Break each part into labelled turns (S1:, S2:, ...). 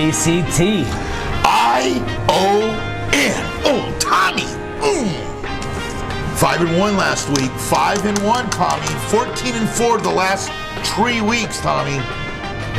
S1: A-C-T.
S2: I-O-N. Oh, Tommy. 5-1 last week. 5-1, Tommy. 14-4 the last 3 weeks, Tommy.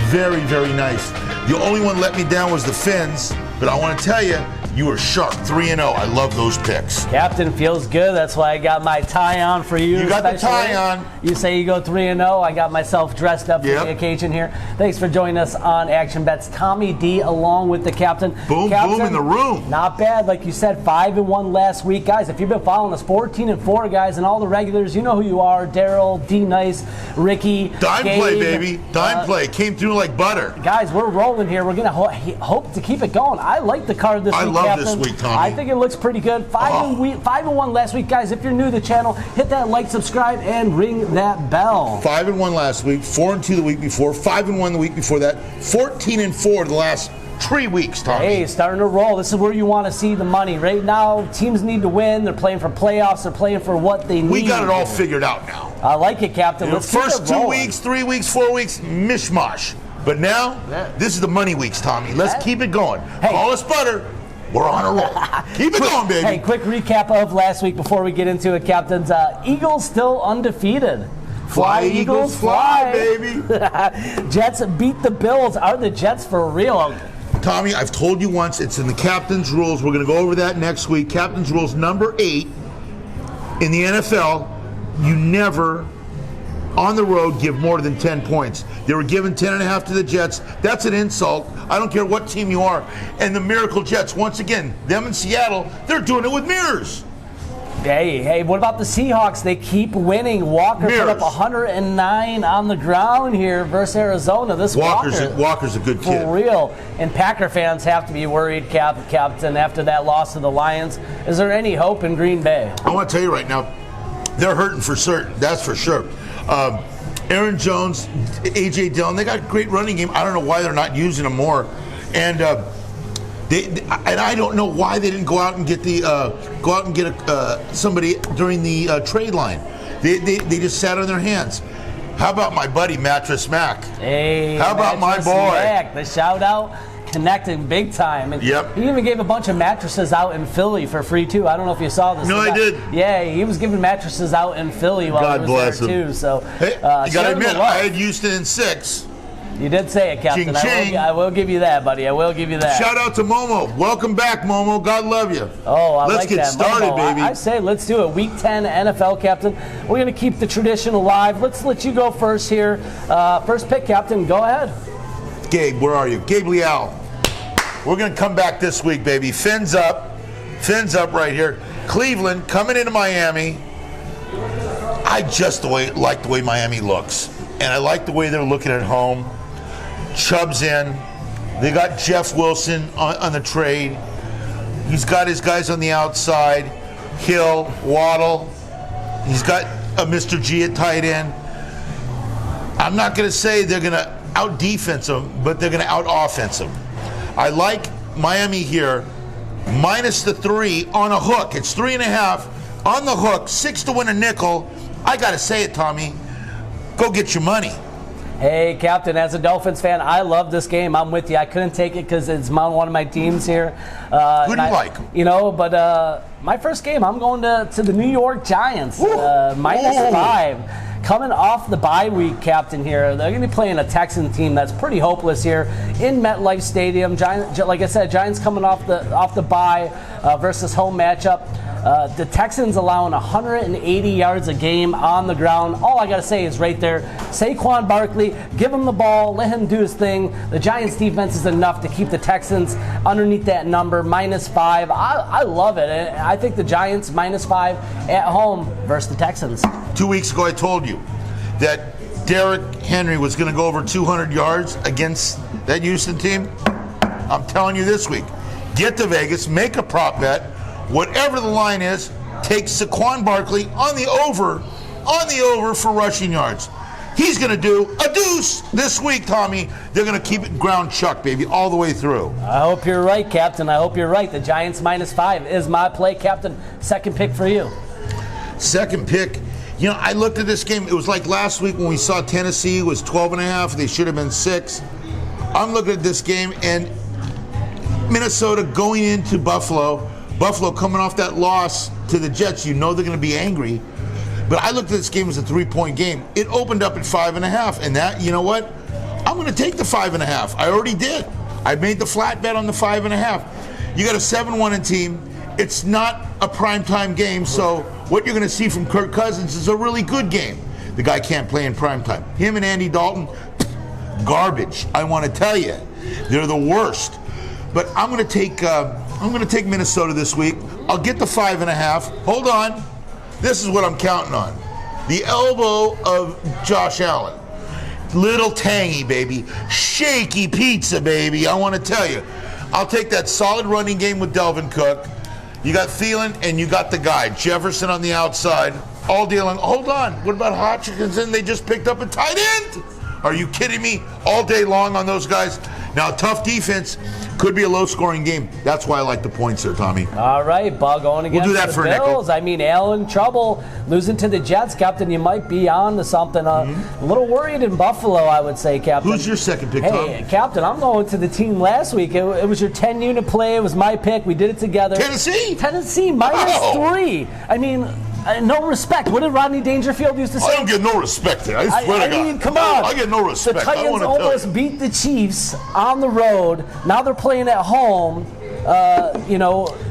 S2: Very, very nice. The only one let me down was the Finns, but I want to tell you, you were sharp. 3-0. I love those picks.
S1: Captain, feels good. That's why I got my tie on for you.
S2: You got the tie on.
S1: You say you go 3-0. I got myself dressed up for the occasion here. Thanks for joining us on Action Bets. Tommy D along with the captain.
S2: Boom,
S1: Captain,
S2: boom in the room.
S1: Not bad. Like you said, 5-1 last week. Guys, if you've been following us, 14-4, guys, and all the regulars, you know who you are. Daryl, D-Nice, Ricky,
S2: Dime
S1: Gabe,
S2: play, baby. Dime play. Came through like butter.
S1: Guys, we're rolling here. We're going to hope to keep it going. I like the card this week,
S2: I love
S1: Captain.
S2: this week, Tommy.
S1: I think it looks pretty good. 5-1 last week, guys. If you're new to the channel, hit that like, subscribe, and ring that bell.
S2: 5-1 last week, 4-2 the week before, 5-1 the week before that, 14-4 the last 3 weeks, Tommy.
S1: Hey, starting to roll. This is where you want to see the money. Right now, teams need to win. They're playing for playoffs. They're playing for what they need.
S2: We got it all figured out now.
S1: I like it, Captain. Let's keep
S2: first
S1: it
S2: 2
S1: rolling.
S2: weeks, 3 weeks, 4 weeks, mishmash. But now, this is the money weeks, Tommy. Let's keep it going.
S1: Hey.
S2: Call us butter. We're on a roll. Keep it going, baby.
S1: Hey, quick recap of last week before we get into it, Captains. Eagles still undefeated.
S2: Fly, Eagles, fly, baby.
S1: Jets beat the Bills. Are the Jets for real?
S2: Tommy, I've told you once, it's in the captain's rules. We're going to go over that next week. Captain's rules number 8 in the NFL, you never on the road give more than 10 points. They were given 10.5 to the Jets. That's an insult. I don't care what team you are. And the Miracle Jets, once again, them in Seattle, they're doing it with mirrors.
S1: Hey, what about the Seahawks? They keep winning. Walker put up 109 on the ground here versus Arizona. This
S2: Walker's a good kid.
S1: For real. And Packer fans have to be worried, Captain, after that loss to the Lions. Is there any hope in Green Bay?
S2: I want to tell you right now, they're hurting for certain. That's for sure. Aaron Jones, A.J. Dillon, they got a great running game. I don't know why they're not using them more. And and I don't know why they didn't go out and get somebody during the trade line. They just sat on their hands. How about my buddy Mattress Mac?
S1: Hey,
S2: how about my boy?
S1: Mac, the shout out. Connecting big time. And he even gave a bunch of mattresses out in Philly for free too. I don't know if you saw this.
S2: No, I did.
S1: Yeah, he was giving mattresses out in Philly while he was there too. So
S2: hey, you gotta admit, I had Houston in 6.
S1: You did say it, Captain.
S2: Ching.
S1: I will give you that, buddy. I will give you that.
S2: Shout out to Momo. Welcome back, Momo. God love you.
S1: Oh, I
S2: let's
S1: like
S2: get
S1: that.
S2: started,
S1: Momo,
S2: baby.
S1: I say let's do it. Week 10 NFL, Captain. We're going to keep the tradition alive. Let's let you go first here. First pick, Captain. Go ahead.
S2: Gabe, where are you? Gabe Leal. We're going to come back this week, baby. Fins up right here. Cleveland coming into Miami. I just like the way Miami looks. And I like the way they're looking at home. Chubb's in. They got Jeff Wilson on the trade. He's got his guys on the outside. Hill, Waddle. He's got a Mr. G at tight end. I'm not going to say they're going to out-defense them, but they're going to out-offense them. I like Miami here, minus the 3 on a hook. It's 3.5 on the hook, 6 to win a nickel. I got to say it, Tommy. Go get your money.
S1: Hey, Captain, as a Dolphins fan, I love this game. I'm with you. I couldn't take it because it's one of my teams here.
S2: Who do you like?
S1: You know, but my first game, I'm going to the New York Giants, -5. Coming off the bye week, Captain, here. They're going to be playing a Texan team that's pretty hopeless here in MetLife Stadium. Like I said, Giants coming off the bye versus home matchup. The Texans allowing 180 yards a game on the ground. All I got to say is right there, Saquon Barkley, give him the ball, let him do his thing. The Giants defense is enough to keep the Texans underneath that number, -5. I love it. I think the Giants -5 at home versus the Texans.
S2: 2 weeks ago I told you that Derrick Henry was going to go over 200 yards against that Houston team. I'm telling you this week, get to Vegas, make a prop bet. Whatever the line is, take Saquon Barkley on the over for rushing yards. He's going to do a deuce this week, Tommy. They're going to keep it ground chuck, baby, all the way through.
S1: I hope you're right, Captain. I hope you're right. The Giants -5 is my play, Captain. Second pick for you.
S2: Second pick. You know, I looked at this game. It was like last week when we saw Tennessee was 12.5. They should have been 6. I'm looking at this game, and Minnesota going into Buffalo. Buffalo coming off that loss to the Jets. You know they're going to be angry. But I looked at this game as a 3-point game. It opened up at 5.5. And that, you know what? I'm going to take the 5.5. I already did. I made the flat bet on the 5.5. You got a 7-1 team. It's not a primetime game, so what you're going to see from Kirk Cousins is a really good game. The guy can't play in primetime. Him and Andy Dalton, garbage. I want to tell you, they're the worst. But I'm going to take Minnesota this week. I'll get the 5.5. Hold on. This is what I'm counting on. The elbow of Josh Allen. Little tangy, baby. Shaky pizza, baby. I want to tell you. I'll take that solid running game with Delvin Cook. You got Thielen and you got the guy. Jefferson on the outside. All day long. Hold on. What about Hutchinson? They just picked up a tight end. Are you kidding me? All day long on those guys. Now, tough defense. Could be a low-scoring game. That's why I like the points there, Tommy.
S1: All right, Bug going against
S2: We'll do that
S1: the
S2: for
S1: Bills. I mean, Allen in trouble. Losing to the Jets, Captain, you might be on to something. A little worried in Buffalo, I would say, Captain.
S2: Who's your second pick, Tom?
S1: Hey, Captain, I'm going to the team last week. It was your 10-unit play. It was my pick. We did it together.
S2: Tennessee?
S1: Tennessee, -3. I mean, no respect. What did Rodney Dangerfield used to say?
S2: I don't get no respect there. I swear to God.
S1: I mean, come on.
S2: I get no respect.
S1: The Titans almost beat the Chiefs on the road. Now they're playing at home,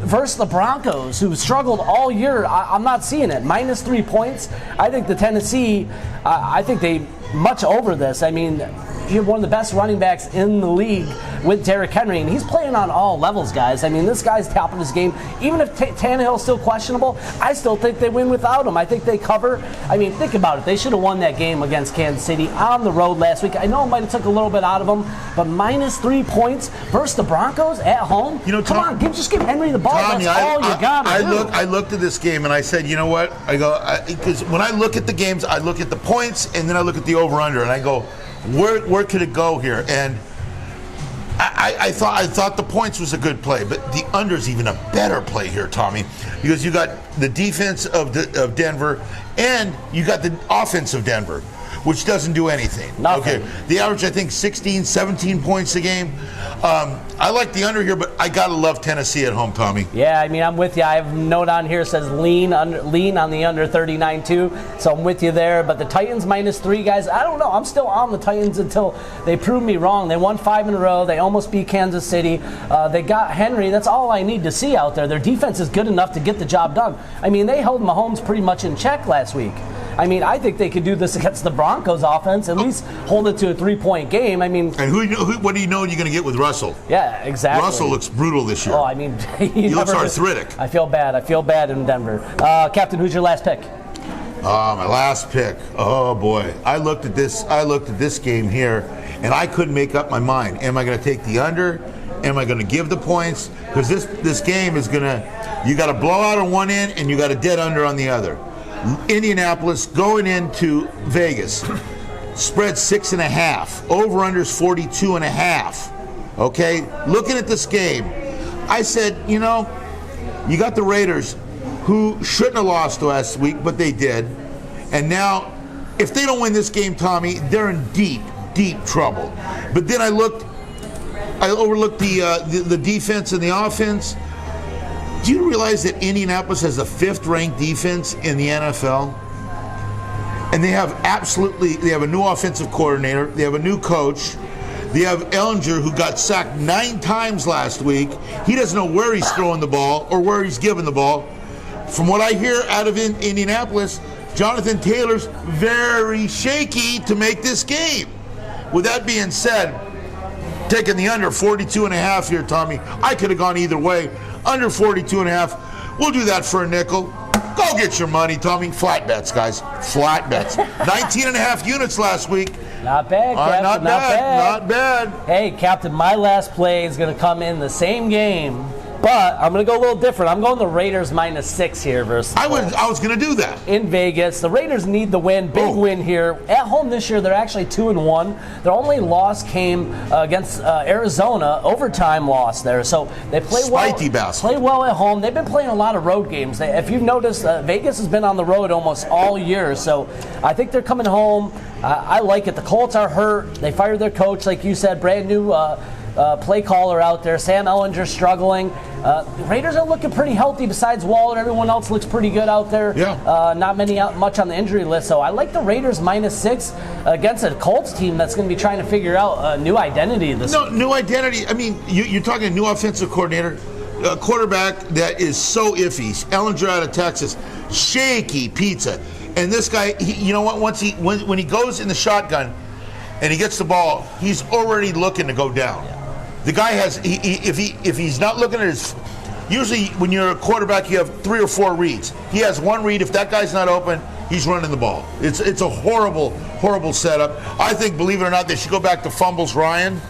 S1: versus the Broncos, who struggled all year. I'm not seeing it. -3 points. I think the Tennessee, I think they much over this. I mean, you have one of the best running backs in the league with Derrick Henry, and he's playing on all levels, guys. I mean, this guy's top of his game. Even if Tannehill's still questionable, I still think they win without him. I think they cover. I mean, think about it. They should have won that game against Kansas City on the road last week. I know it might have took a little bit out of them, but -3 points versus the Broncos at home? Come on, just give Henry the ball.
S2: Tommy,
S1: That's all you got to do.
S2: I looked at this game and I said, you know what? Because when I look at the games, I look at the points and then I look at the over-under and I go, where could it go here? And I thought the points was a good play, but the under's even a better play here, Tommy, because you got the defense of Denver and you got the offense of Denver, which doesn't do anything.
S1: Nothing.
S2: Okay, the average, I think, 16, 17 points a game. I like the under here, but I gotta love Tennessee at home, Tommy.
S1: Yeah, I mean, I'm with you. I have a note on here that says lean on the under 39 too, so I'm with you there. But the Titans -3, guys, I don't know. I'm still on the Titans until they prove me wrong. They won 5 in a row. They almost beat Kansas City. They got Henry. That's all I need to see out there. Their defense is good enough to get the job done. I mean, they held Mahomes pretty much in check last week. I mean, I think they could do this against the Broncos offense, at least hold it to a 3-point game. I mean,
S2: and what do you know you're going to get with Russell?
S1: Yeah, exactly.
S2: Russell looks brutal this year.
S1: Oh, I mean,
S2: he looks arthritic.
S1: I feel bad in Denver. Captain, who's your last pick?
S2: My last pick. Oh boy, I looked at this game here, and I couldn't make up my mind. Am I going to take the under? Am I going to give the points? Because this game is you got a blowout on one end and you got a dead under on the other. Indianapolis going into Vegas, spread 6.5. Over unders 42.5. Okay, looking at this game, I said, you got the Raiders, who shouldn't have lost last week, but they did, and now if they don't win this game, Tommy, they're in deep, deep trouble. But then I overlooked the defense and the offense. Do you realize that Indianapolis has the 5th-ranked defense in the NFL? And they have a new offensive coordinator. They have a new coach. They have Ellinger, who got sacked 9 times last week. He doesn't know where he's throwing the ball or where he's giving the ball. From what I hear out of Indianapolis, Jonathan Taylor's very shaky to make this game. With that being said, taking the under 42.5 here, Tommy. I could have gone either way. Under 42.5. We'll do that for a nickel. Go get your money, Tommy. Flat bets, guys. Flat bets. 19.5 units last week.
S1: Not bad, Captain.
S2: Not bad. Not bad.
S1: Hey, Captain, my last play is going to come in the same game, but I'm going to go a little different. I'm going the Raiders -6 here versus the Colts.
S2: I was going to do that.
S1: In Vegas. The Raiders need the win. Big win here. At home this year, they're actually 2-1. Their only loss came against Arizona, overtime loss there. So they play well at home. They've been playing a lot of road games. If you've noticed, Vegas has been on the road almost all year. So I think they're coming home. I like it. The Colts are hurt. They fired their coach, like you said, brand new play caller out there. Sam Ellinger struggling. Raiders are looking pretty healthy besides Waller. Everyone else looks pretty good out there.
S2: Yeah.
S1: Not much on the injury list. So I like the Raiders -6 against a Colts team that's going to be trying to figure out a new identity this week.
S2: New identity. I mean, you're talking a new offensive coordinator, a quarterback that is so iffy. Ellinger out of Texas, shaky pizza. And this guy, you know what? When he goes in the shotgun and he gets the ball, he's already looking to go down. Yeah. The guy has, if he's not looking at his, usually when you're a quarterback, you have 3 or 4 reads. He has one read. If that guy's not open, he's running the ball. It's a horrible setup. I think, believe it or not, they should go back to Fumbles Ryan.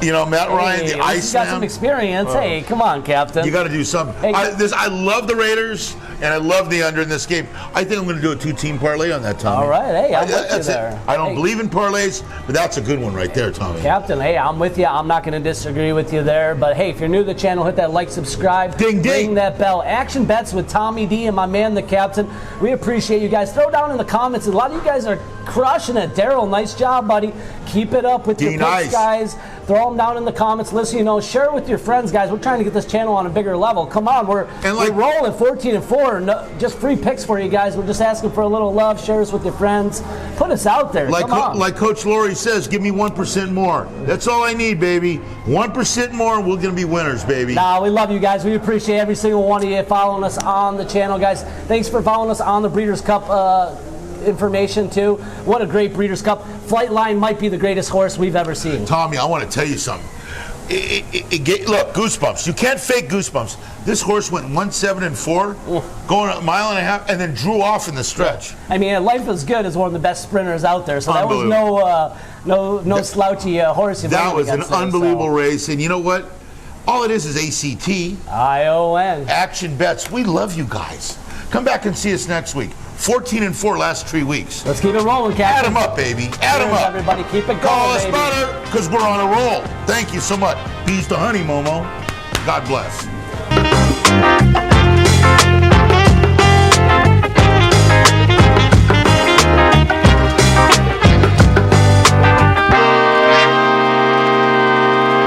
S2: You know, Matt Ryan, the Iceman.
S1: He's got some experience. Hey, come on, Captain.
S2: You got to do something.
S1: Hey.
S2: I love the Raiders, and I love the under in this game. I think I'm going to do a 2-team parlay on that, Tommy.
S1: All right. Hey, I'm with you there.
S2: I don't believe in parlays, but that's a good one right there, Tommy.
S1: Captain, hey, I'm with you. I'm not going to disagree with you there. But, hey, if you're new to the channel, hit that like, subscribe.
S2: Ding, ding.
S1: Ring that bell. Action Bets with Tommy D and my man, the Captain. We appreciate you guys. Throw down in the comments. A lot of you guys are crushing it. Daryl, nice job, buddy. Keep it up with your picks, guys. Throw them down in the comments. Listen, share it with your friends, guys. We're trying to get this channel on a bigger level. Come on, we're rolling 14-4. No, just free picks for you guys. We're just asking for a little love. Share us with your friends. Put us out there. Come on.
S2: Like Coach Laurie says, give me 1% more. That's all I need, baby. 1% more, and we're going to be winners, baby.
S1: Nah, we love you guys. We appreciate every single one of you following us on the channel, guys. Thanks for following us on the Breeders' Cup information too. What a great Breeders' Cup. Flightline might be the greatest horse we've ever seen.
S2: Tommy, I want to tell you something. Look, goosebumps. You can't fake goosebumps. This horse went 1-7-4, going a mile and a half, and then drew off in the stretch.
S1: I mean, Life is Good is one of the best sprinters out there, so that was no slouchy horse.
S2: That was an unbelievable race, and you know what? All it is ACT.
S1: ION.
S2: Action Bets. We love you guys. Come back and see us next week. 14-4 last 3 weeks.
S1: Let's keep it rolling, Captain.
S2: Add them up, baby. Add them up.
S1: Everybody, keep it going,
S2: Call us
S1: baby.
S2: butter, because we're on a roll. Thank you so much. Peace to honey, Momo. God bless.